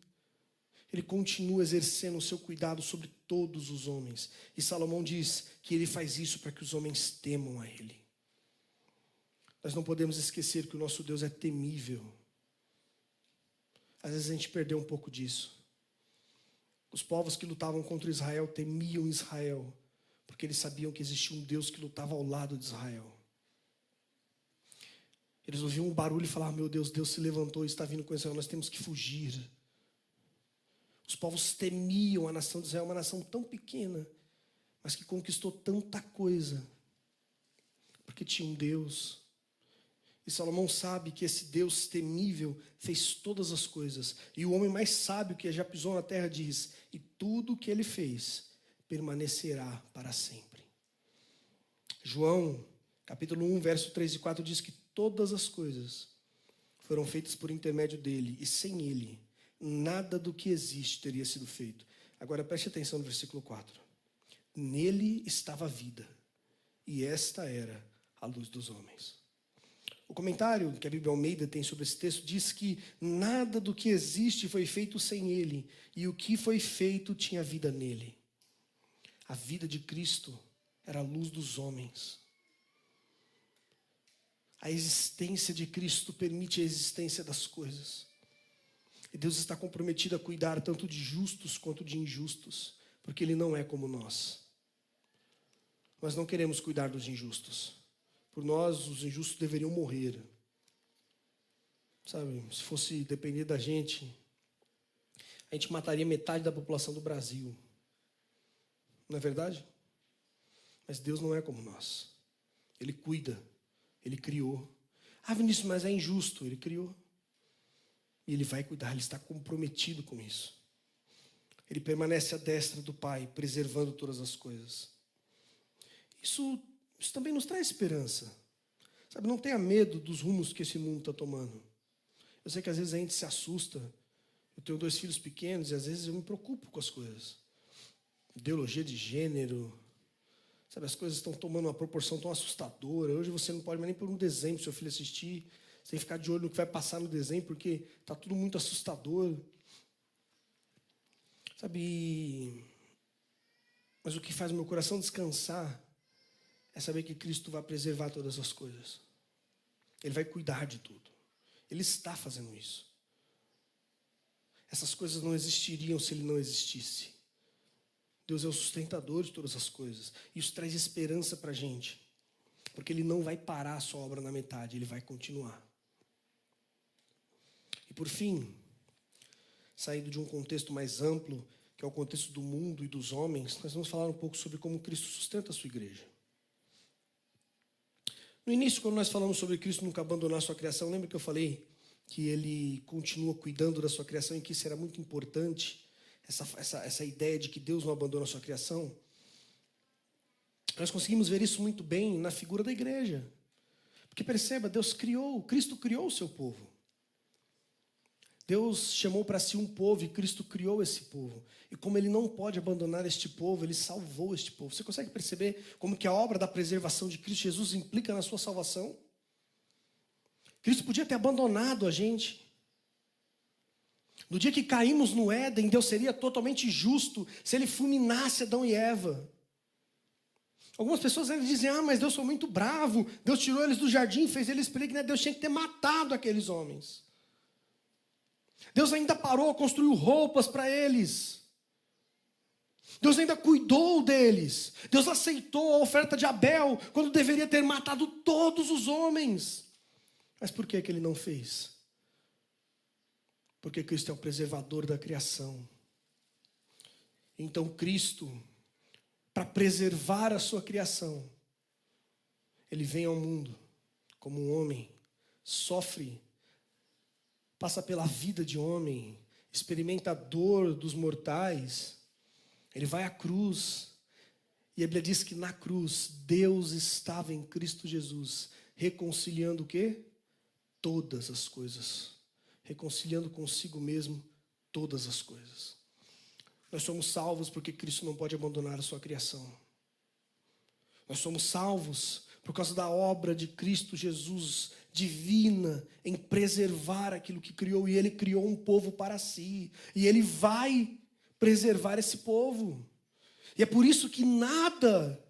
Ele continua exercendo o seu cuidado sobre todos os homens. E Salomão diz que Ele faz isso para que os homens temam a Ele. Nós não podemos esquecer que o nosso Deus é temível. Às vezes a gente perdeu um pouco disso. Os povos que lutavam contra Israel temiam Israel, porque eles sabiam que existia um Deus que lutava ao lado de Israel. Eles ouviam um barulho e falavam: meu Deus, Deus se levantou e está vindo com Israel, nós temos que fugir. Os povos temiam a nação de Israel, uma nação tão pequena, mas que conquistou tanta coisa, porque tinha um Deus. E Salomão sabe que esse Deus temível fez todas as coisas. E o homem mais sábio que já pisou na terra diz: e tudo o que ele fez permanecerá para sempre. João, capítulo 1, verso 3 e 4 diz que todas as coisas foram feitas por intermédio dele, e sem ele, nada do que existe teria sido feito. Agora preste atenção no versículo 4. Nele estava a vida, e esta era a luz dos homens. O comentário que a Bíblia Almeida tem sobre esse texto diz que nada do que existe foi feito sem ele, e o que foi feito tinha vida nele. A vida de Cristo era a luz dos homens. A existência de Cristo permite a existência das coisas. E Deus está comprometido a cuidar tanto de justos quanto de injustos, porque Ele não é como nós. Nós não queremos cuidar dos injustos. Por nós, os injustos deveriam morrer. Sabe, se fosse depender da gente, a gente mataria metade da população do Brasil. Não é verdade? Mas Deus não é como nós. Ele cuida, Ele criou. Ah, Vinícius, mas é injusto. Ele criou. E Ele vai cuidar, Ele está comprometido com isso. Ele permanece à destra do Pai, preservando todas as coisas. Isso também nos traz esperança. Sabe, não tenha medo dos rumos que esse mundo está tomando. Eu sei que às vezes a gente se assusta. Eu tenho 2 filhos pequenos e às vezes eu me preocupo com as coisas. Ideologia de gênero. Sabe, as coisas estão tomando uma proporção tão assustadora. Hoje você não pode mais nem pôr um desenho para o seu filho assistir. Você tem que ficar de olho no que vai passar no desenho, porque está tudo muito assustador. Sabe, mas o que faz o meu coração descansar é saber que Cristo vai preservar todas as coisas. Ele vai cuidar de tudo. Ele está fazendo isso. Essas coisas não existiriam se Ele não existisse. Deus é o sustentador de todas as coisas. Isso traz esperança para a gente. Porque Ele não vai parar a sua obra na metade, Ele vai continuar. E por fim, saindo de um contexto mais amplo, que é o contexto do mundo e dos homens, nós vamos falar um pouco sobre como Cristo sustenta a sua igreja. No início, quando nós falamos sobre Cristo nunca abandonar a sua criação, lembra que eu falei que Ele continua cuidando da sua criação e que isso era muito importante, essa ideia de que Deus não abandona a sua criação? Nós conseguimos ver isso muito bem na figura da igreja. Porque perceba, Cristo criou o seu povo. Deus chamou para si um povo e Cristo criou esse povo. E como Ele não pode abandonar este povo, Ele salvou este povo. Você consegue perceber como que a obra da preservação de Cristo Jesus implica na sua salvação? Cristo podia ter abandonado a gente. No dia que caímos no Éden, Deus seria totalmente justo se Ele fulminasse Adão e Eva. Algumas pessoas ainda dizem: ah, mas Deus foi muito bravo. Deus tirou eles do jardim, fez eles peregrinar. Deus tinha que ter matado aqueles homens. Deus ainda parou, construiu roupas para eles. Deus ainda cuidou deles. Deus aceitou a oferta de Abel, quando deveria ter matado todos os homens. Mas por que Ele não fez? Porque Cristo é o preservador da criação. Então Cristo, para preservar a sua criação, ele vem ao mundo como um homem, sofre, passa pela vida de homem, experimenta a dor dos mortais, ele vai à cruz, e a Bíblia diz que na cruz, Deus estava em Cristo Jesus, reconciliando o quê? Todas as coisas, reconciliando consigo mesmo todas as coisas. Nós somos salvos porque Cristo não pode abandonar a sua criação. Nós somos salvos por causa da obra de Cristo Jesus, divina, em preservar aquilo que criou. E Ele criou um povo para si. E Ele vai preservar esse povo. E é por isso que nada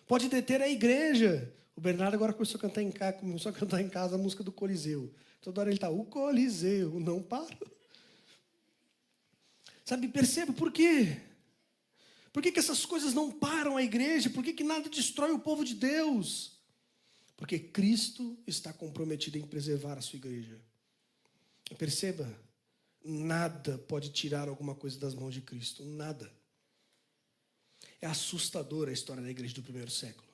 pode deter a igreja. O Bernardo agora começou a cantar em casa a música do Coliseu. Toda hora ele está, o Coliseu não para. Sabe, perceba por quê? Por que essas coisas não param a igreja? Por que nada destrói o povo de Deus? Porque Cristo está comprometido em preservar a sua igreja. E perceba, nada pode tirar alguma coisa das mãos de Cristo. Nada. É assustadora a história da igreja do primeiro século.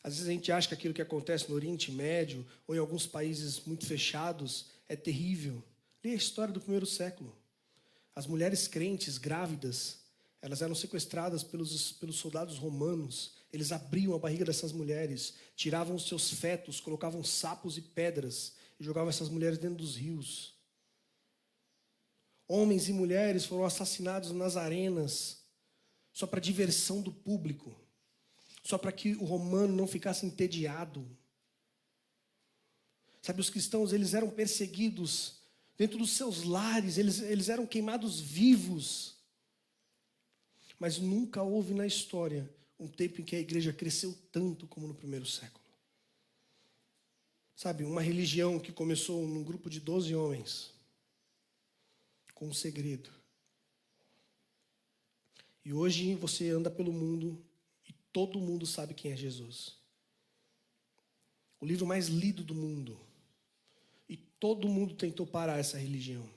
Às vezes a gente acha que aquilo que acontece no Oriente Médio ou em alguns países muito fechados é terrível. Leia a história do primeiro século. As mulheres crentes, grávidas, elas eram sequestradas pelos soldados romanos. Eles abriam a barriga dessas mulheres, tiravam os seus fetos, colocavam sapos e pedras e jogavam essas mulheres dentro dos rios. Homens e mulheres foram assassinados nas arenas, só para diversão do público, só para que o romano não ficasse entediado. Sabe, os cristãos, eles eram perseguidos dentro dos seus lares, eles eram queimados vivos. Mas nunca houve na história um tempo em que a igreja cresceu tanto como no primeiro século. Sabe, uma religião que começou num grupo de 12 homens, com um segredo. E hoje você anda pelo mundo e todo mundo sabe quem é Jesus. O livro mais lido do mundo. E todo mundo tentou parar essa religião.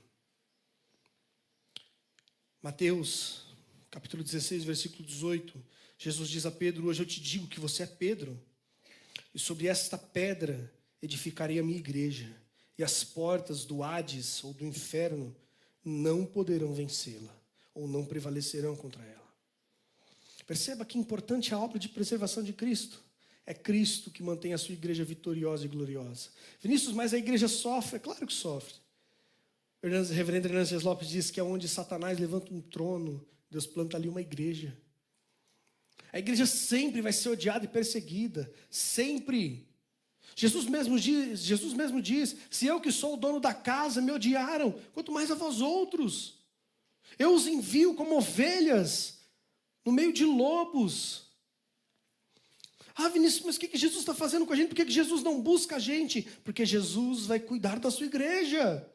Mateus, capítulo 16, versículo 18. Jesus diz a Pedro, hoje eu te digo que você é Pedro. E sobre esta pedra edificarei a minha igreja. E as portas do Hades ou do inferno não poderão vencê-la. Ou não prevalecerão contra ela. Perceba que importante é a obra de preservação de Cristo. É Cristo que mantém a sua igreja vitoriosa e gloriosa. Vinícius, mas a igreja sofre? É claro que sofre. O reverendo Hernandes Lopes diz que é onde Satanás levanta um trono, Deus planta ali uma igreja. A igreja sempre vai ser odiada e perseguida. Sempre. Jesus mesmo diz, se eu que sou o dono da casa me odiaram, quanto mais a vós outros. Eu os envio como ovelhas no meio de lobos. Ah, Vinícius, mas o que Jesus está fazendo com a gente? Por que Jesus não busca a gente? Porque Jesus vai cuidar da sua igreja.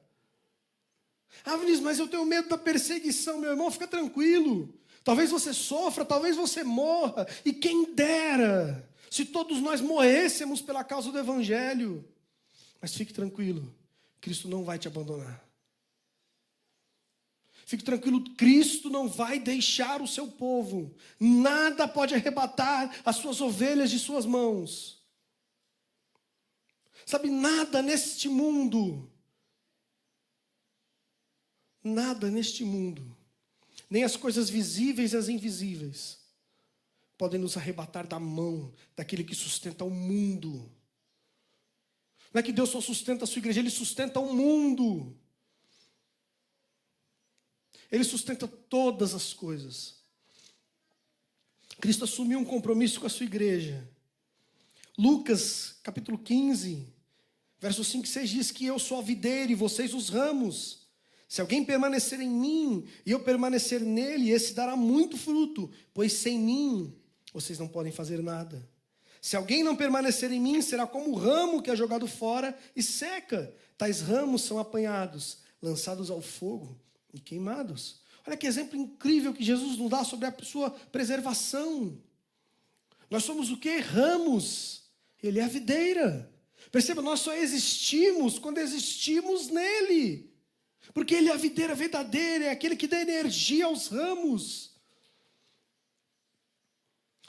Ah, Vinícius, mas eu tenho medo da perseguição. Meu irmão, fica tranquilo. Talvez você sofra, talvez você morra. E quem dera se todos nós morrêssemos pela causa do Evangelho. Mas fique tranquilo, Cristo não vai te abandonar. Fique tranquilo, Cristo não vai deixar o seu povo. Nada pode arrebatar as suas ovelhas de suas mãos. Sabe, nada neste mundo, nem as coisas visíveis e as invisíveis, podem nos arrebatar da mão daquele que sustenta o mundo. Não é que Deus só sustenta a sua igreja, Ele sustenta o mundo. Ele sustenta todas as coisas. Cristo assumiu um compromisso com a sua igreja. Lucas, capítulo 15, versos 5 e 6 diz que eu sou a videira e vocês os ramos. Se alguém permanecer em mim e eu permanecer nele, esse dará muito fruto, pois sem mim vocês não podem fazer nada. Se alguém não permanecer em mim, será como o ramo que é jogado fora e seca. Tais ramos são apanhados, lançados ao fogo e queimados. Olha que exemplo incrível que Jesus nos dá sobre a sua preservação. Nós somos o quê? Ramos. Ele é a videira. Perceba, nós só existimos quando existimos nele. Porque ele é a videira verdadeira, é aquele que dá energia aos ramos.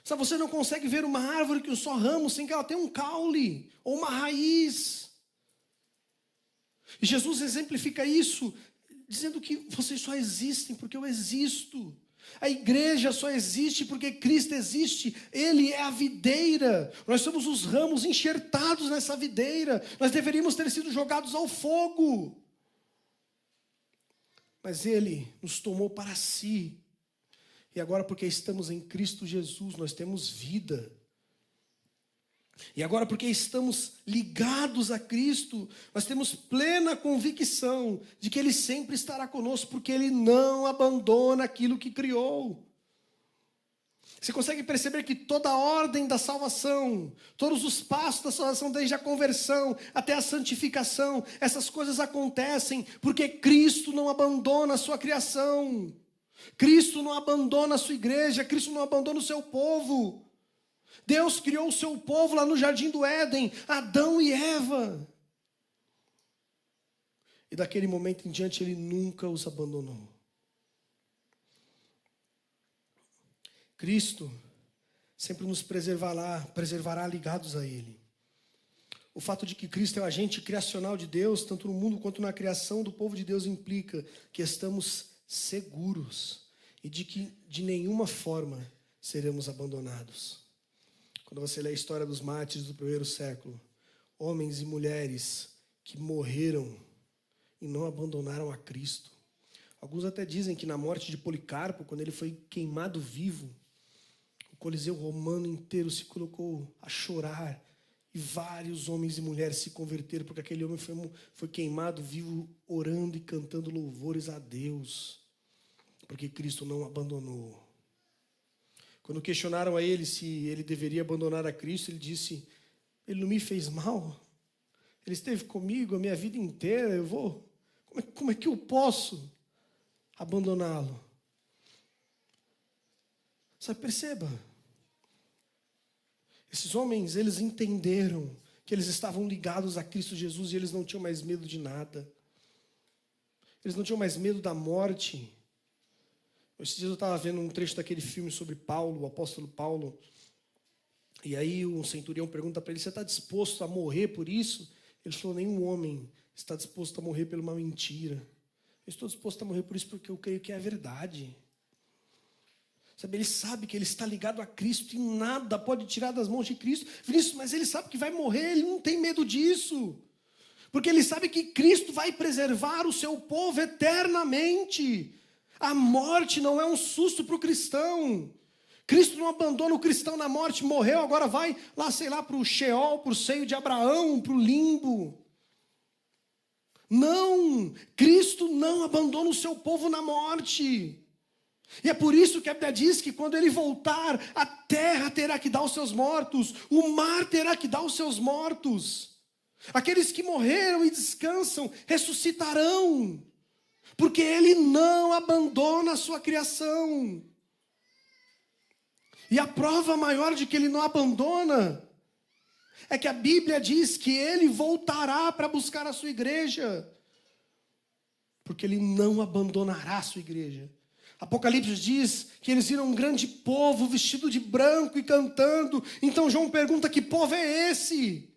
Sabe, você não consegue ver uma árvore com só ramos sem que ela tenha um caule ou uma raiz. E Jesus exemplifica isso dizendo que vocês só existem porque eu existo. A igreja só existe porque Cristo existe. Ele é a videira. Nós somos os ramos enxertados nessa videira. Nós deveríamos ter sido jogados ao fogo. Mas Ele nos tomou para si. E agora, porque estamos em Cristo Jesus, nós temos vida. E agora, porque estamos ligados a Cristo, nós temos plena convicção de que Ele sempre estará conosco, porque Ele não abandona aquilo que criou. Você consegue perceber que toda a ordem da salvação, todos os passos da salvação, desde a conversão até a santificação, essas coisas acontecem porque Cristo não abandona a sua criação. Cristo não abandona a sua igreja, Cristo não abandona o seu povo. Deus criou o seu povo lá no jardim do Éden, Adão e Eva. E daquele momento em diante Ele nunca os abandonou. Cristo sempre nos preservará ligados a Ele. O fato de que Cristo é o agente criacional de Deus, tanto no mundo quanto na criação do povo de Deus, implica que estamos seguros e de que de nenhuma forma seremos abandonados. Quando você lê a história dos mártires do primeiro século, homens e mulheres que morreram e não abandonaram a Cristo. Alguns até dizem que na morte de Policarpo, quando ele foi queimado vivo, o Coliseu romano inteiro se colocou a chorar e vários homens e mulheres se converteram, porque aquele homem foi queimado vivo, orando e cantando louvores a Deus, porque Cristo não o abandonou. Quando questionaram a ele se ele deveria abandonar a Cristo, ele disse: Ele não me fez mal, Ele esteve comigo a minha vida inteira, como é que eu posso abandoná-lo? Sabe, perceba, esses homens, eles entenderam que eles estavam ligados a Cristo Jesus e eles não tinham mais medo de nada. Eles não tinham mais medo da morte. Esses dias eu estava vendo um trecho daquele filme sobre Paulo, o apóstolo Paulo. E aí um centurião pergunta para ele: você está disposto a morrer por isso? Ele falou: nenhum homem está disposto a morrer por uma mentira. Eu estou disposto a morrer por isso porque eu creio que é a verdade. Sabe, ele sabe que ele está ligado a Cristo e nada pode tirar das mãos de Cristo. Vinícius, mas ele sabe que vai morrer, ele não tem medo disso. Porque ele sabe que Cristo vai preservar o seu povo eternamente. A morte não é um susto para o cristão. Cristo não abandona o cristão na morte, morreu, agora vai lá, sei lá, para o Sheol, para o seio de Abraão, para o limbo. Não, Cristo não abandona o seu povo na morte. E é por isso que a Bíblia diz que quando Ele voltar, a terra terá que dar os seus mortos, o mar terá que dar os seus mortos. Aqueles que morreram e descansam, ressuscitarão. Porque Ele não abandona a sua criação. E a prova maior de que Ele não abandona é que a Bíblia diz que Ele voltará para buscar a sua igreja. Porque Ele não abandonará a sua igreja. Apocalipse diz que eles viram um grande povo vestido de branco e cantando. Então João pergunta: que povo é esse?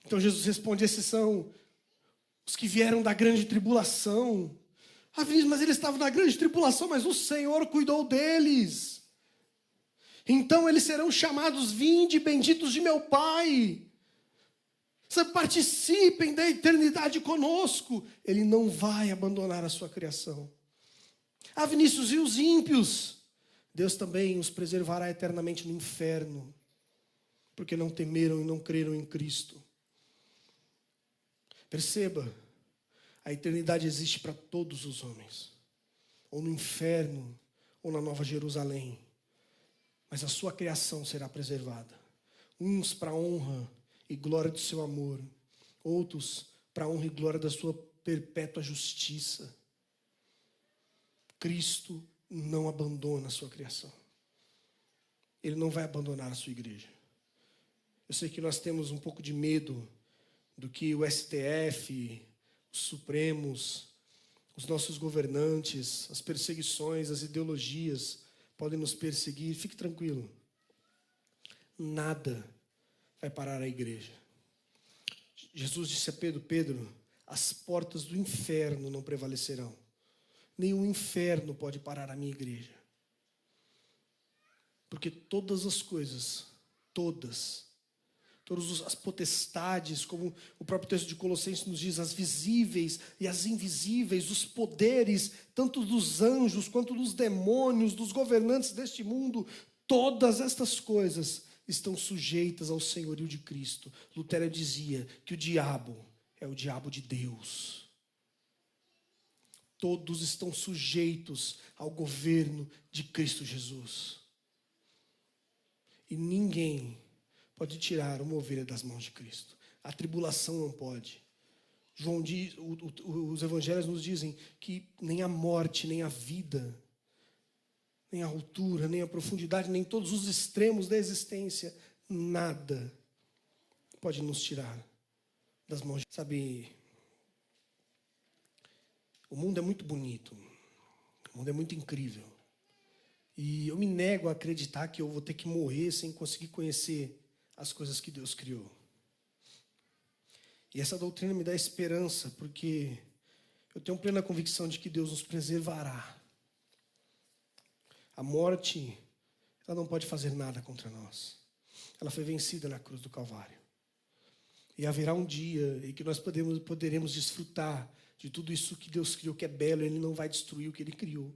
Então Jesus responde: esses são os que vieram da grande tribulação. Ah, Vinícius, mas eles estavam na grande tribulação, mas o Senhor cuidou deles. Então eles serão chamados: vinde, benditos de meu Pai. Participem da eternidade conosco. Ele não vai abandonar a sua criação. Ah, Vinícius, e os ímpios? Deus também os preservará eternamente no inferno, porque não temeram e não creram em Cristo. Perceba, a eternidade existe para todos os homens, ou no inferno, ou na Nova Jerusalém. Mas a sua criação será preservada. Uns para a honra e glória do seu amor, outros para a honra e glória da sua perpétua justiça. Cristo não abandona a sua criação. Ele não vai abandonar a sua igreja. Eu sei que nós temos um pouco de medo do que o STF, os Supremos, os nossos governantes, as perseguições, as ideologias podem nos perseguir. Fique tranquilo. nada vai parar a igreja. Jesus disse a Pedro: Pedro, as portas do inferno não prevalecerão. Nenhum inferno pode parar a minha igreja. Porque todas as coisas, todas as potestades, como o próprio texto de Colossenses nos diz, as visíveis e as invisíveis, os poderes, tanto dos anjos quanto dos demônios, dos governantes deste mundo, todas estas coisas estão sujeitas ao senhorio de Cristo. Lutero dizia que o diabo é o diabo de Deus. Todos estão sujeitos ao governo de Cristo Jesus. E ninguém pode tirar uma ovelha das mãos de Cristo. A tribulação não pode. João diz, os evangelhos nos dizem que nem a morte, nem a vida, nem a altura, nem a profundidade, nem todos os extremos da existência, nada pode nos tirar das mãos de... Sabe, o mundo é muito bonito, o mundo é muito incrível. E eu me nego a acreditar que eu vou ter que morrer sem conseguir conhecer as coisas que Deus criou. E essa doutrina me dá esperança, porque eu tenho plena convicção de que Deus nos preservará. A morte, ela não pode fazer nada contra nós. Ela foi vencida na cruz do Calvário. E haverá um dia em que nós poderemos desfrutar de tudo isso que Deus criou, que é belo. Ele não vai destruir o que Ele criou.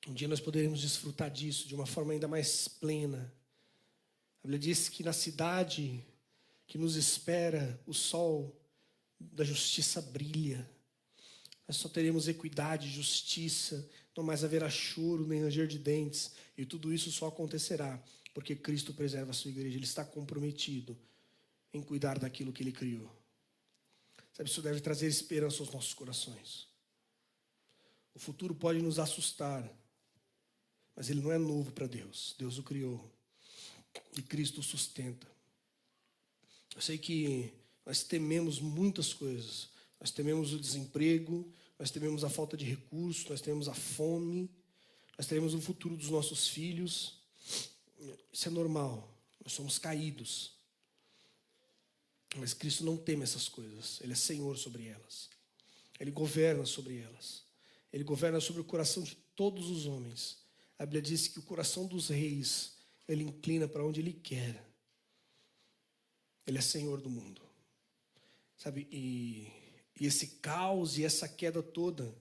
Um dia nós poderemos desfrutar disso de uma forma ainda mais plena. A Bíblia diz que na cidade que nos espera, o sol da justiça brilha. Nós só teremos equidade, justiça, não mais haverá choro nem ranger de dentes. E tudo isso só acontecerá porque Cristo preserva a sua igreja. Ele está comprometido em cuidar daquilo que Ele criou. Sabe, isso deve trazer esperança aos nossos corações. O futuro pode nos assustar, mas ele não é novo para Deus. Deus o criou e Cristo o sustenta. Eu sei que nós tememos muitas coisas. Nós tememos o desemprego, nós tememos a falta de recursos, nós tememos a fome, nós tememos o futuro dos nossos filhos. Isso é normal, nós somos caídos. Mas Cristo não teme essas coisas. Ele é Senhor sobre elas. Ele governa sobre elas. Ele governa sobre o coração de todos os homens. A Bíblia diz que o coração dos reis, Ele inclina para onde Ele quer. Ele é Senhor do mundo. Sabe, e esse caos e essa queda toda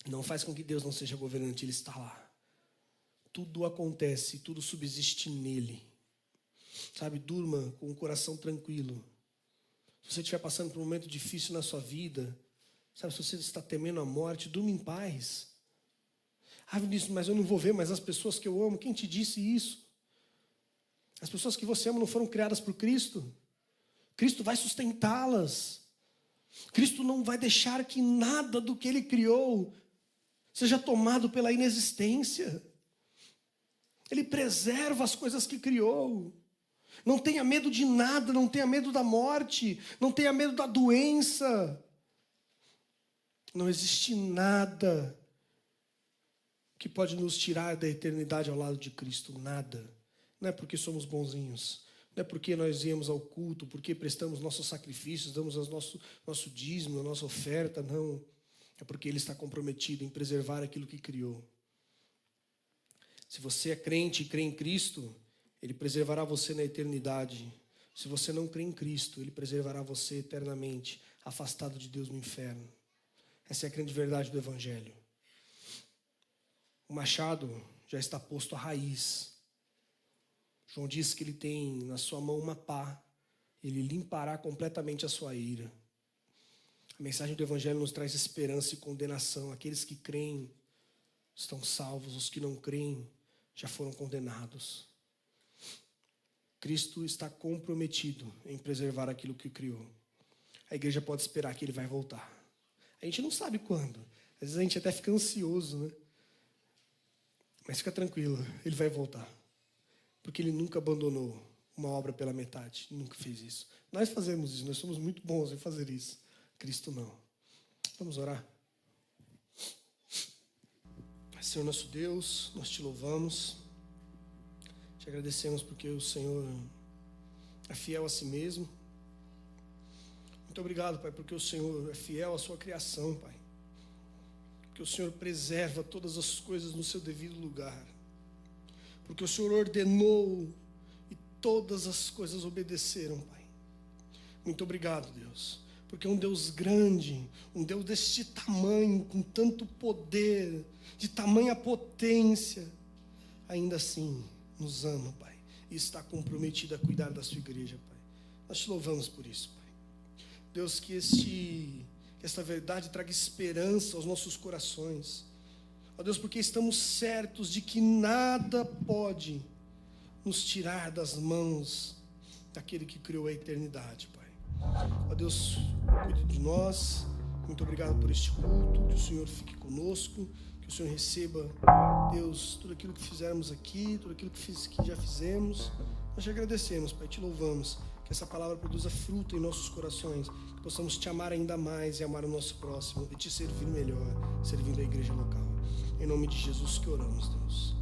não faz com que Deus não seja governante. Ele está lá. Tudo acontece, tudo subsiste nele. Sabe, durma com o coração tranquilo. Se você estiver passando por um momento difícil na sua vida, sabe, se você está temendo a morte, durma em paz. Ah, Vinícius, mas eu não vou ver mais as pessoas que eu amo. Quem te disse isso? As pessoas que você ama não foram criadas por Cristo? Cristo vai sustentá-las. Cristo não vai deixar que nada do que Ele criou seja tomado pela inexistência. Ele preserva as coisas que criou. Não tenha medo de nada, não tenha medo da morte, não tenha medo da doença. Não existe nada que pode nos tirar da eternidade ao lado de Cristo, nada. Não é porque somos bonzinhos, não é porque nós viemos ao culto, porque prestamos nossos sacrifícios, damos nosso dízimo, a nossa oferta, não. É porque Ele está comprometido em preservar aquilo que criou. Se você é crente e crê em Cristo, Ele preservará você na eternidade. Se você não crê em Cristo, Ele preservará você eternamente, afastado de Deus no inferno. Essa é a grande verdade do Evangelho. O machado já está posto à raiz. João diz que ele tem na sua mão uma pá. Ele limpará completamente a sua ira. A mensagem do Evangelho nos traz esperança e condenação. Aqueles que creem estão salvos, os que não creem já foram condenados. Cristo está comprometido em preservar aquilo que criou. A igreja pode esperar que Ele vai voltar. A gente não sabe quando. Às vezes a gente até fica ansioso, né? Mas fica tranquilo, Ele vai voltar. Porque Ele nunca abandonou uma obra pela metade. Nunca fez isso. Nós fazemos isso, nós somos muito bons em fazer isso. Cristo não. Vamos orar? Senhor nosso Deus, nós te louvamos. Te agradecemos porque o Senhor é fiel a si mesmo. Muito obrigado, Pai, porque o Senhor é fiel à sua criação, Pai. Porque o Senhor preserva todas as coisas no seu devido lugar. Porque o Senhor ordenou e todas as coisas obedeceram, Pai. Muito obrigado, Deus. Porque é um Deus grande, um Deus deste tamanho, com tanto poder, de tamanha potência, ainda assim nos ama, Pai, e está comprometido a cuidar da sua igreja, Pai. Nós te louvamos por isso, Pai. Deus, que esta verdade traga esperança aos nossos corações. Ó Deus, porque estamos certos de que nada pode nos tirar das mãos daquele que criou a eternidade, Pai. Ó Deus, cuide de nós. Muito obrigado por este culto. Que o Senhor fique conosco. Que o Senhor receba, Deus, tudo aquilo que fizermos aqui, tudo aquilo que já fizemos. Nós te agradecemos, Pai, te louvamos. Que essa palavra produza fruto em nossos corações. Que possamos te amar ainda mais e amar o nosso próximo. E te servir melhor, servindo a igreja local. Em nome de Jesus que oramos, Deus.